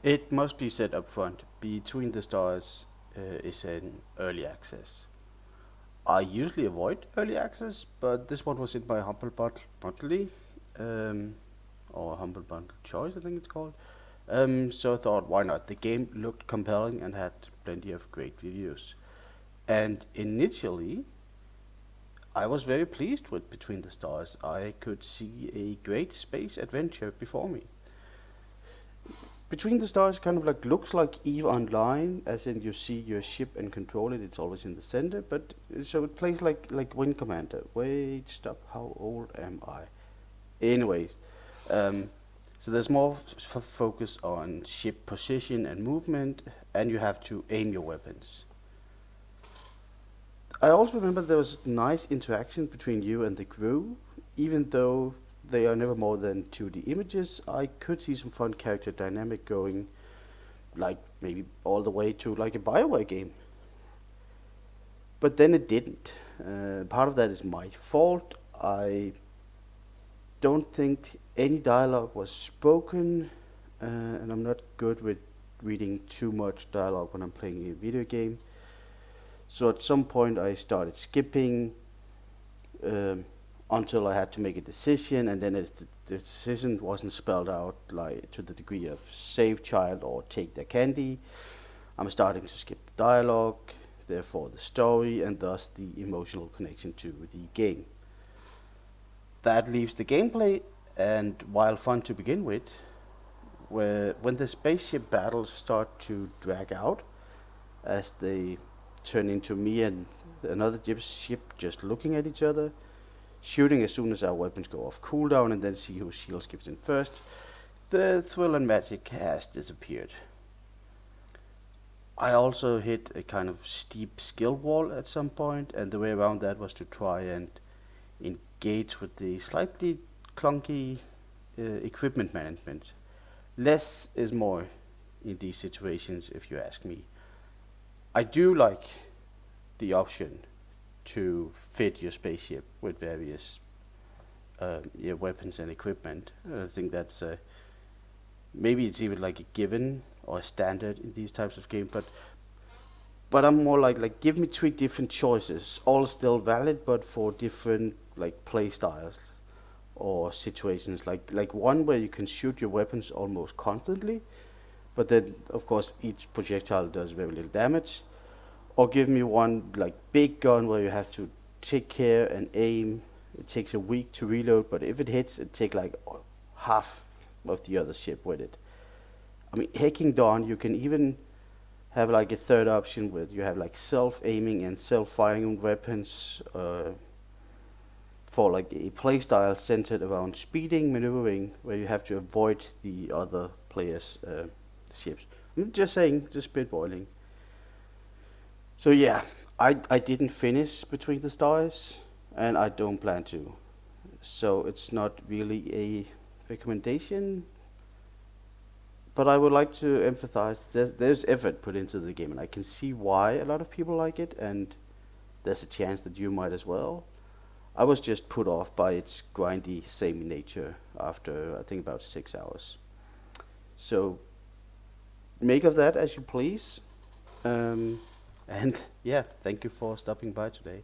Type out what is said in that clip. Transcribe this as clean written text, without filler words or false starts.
It must be said up front, Between the Stars is in early access. I usually avoid early access, but this one was in my Monthly, um, or Humble Bundle Choice, I think it's called. So I thought, why not? The game looked compelling and had plenty of great reviews. And initially, I was very pleased with Between the Stars. I could see a great space adventure before me. Between the Stars kind of like looks like Eve Online, as in you see your ship and control it. It's always in the center, but so it plays like Wing Commander. Wait, stop. How old am I? Anyways, um, so there's more focus on ship position and movement, and you have to aim your weapons. I also remember there was nice interaction between you and the crew, even though they are never more than 2D images. I could see some fun character dynamic going, like maybe all the way to like a Bioware game. But then it didn't. Part of that is my fault. I don't think any dialogue was spoken, and I'm not good with reading too much dialogue when I'm playing a video game. So at some point I started skipping um, until I had to make a decision, and then the decision wasn't spelled out like to the degree of save child or take their candy. I'm starting to skip the dialogue, therefore the story, and thus the emotional connection to the game. That leaves the gameplay, and while fun to begin with, when the spaceship battles start to drag out, as they turn into me and another ship just looking at each other, shooting as soon as our weapons go off cooldown, and then see whose shields gives in first, the thrill and magic has disappeared. I also hit a kind of steep skill wall at some point, and the way around that was to try and engage with the slightly clunky equipment management. Less is more in these situations, if you ask me. I do like the option to fit your spaceship with various weapons and equipment. I think that's maybe it's even like a given or a standard in these types of games, but I'm more like give me three different choices, all still valid, but for different like play styles or situations. Like one where you can shoot your weapons almost constantly, but then of course each projectile does very little damage. Or give me one like big gun where you have to take care and aim. It takes a week to reload, but if it hits, it take like half of the other ship with it. I mean, Hacking Dawn, you can even have like a third option where you have like self-aiming and self-firing weapons for like a playstyle centered around speeding, maneuvering, where you have to avoid the other players' ships. I'm just saying, just spitballing. So yeah, I didn't finish Between the Stars, and I don't plan to. So it's not really a recommendation, but I would like to emphasize there's effort put into the game, and I can see why a lot of people like it, and there's a chance that you might as well. I was just put off by its grindy, samey nature after I think about 6 hours. So make of that as you please. Um, and yeah, thank you for stopping by today.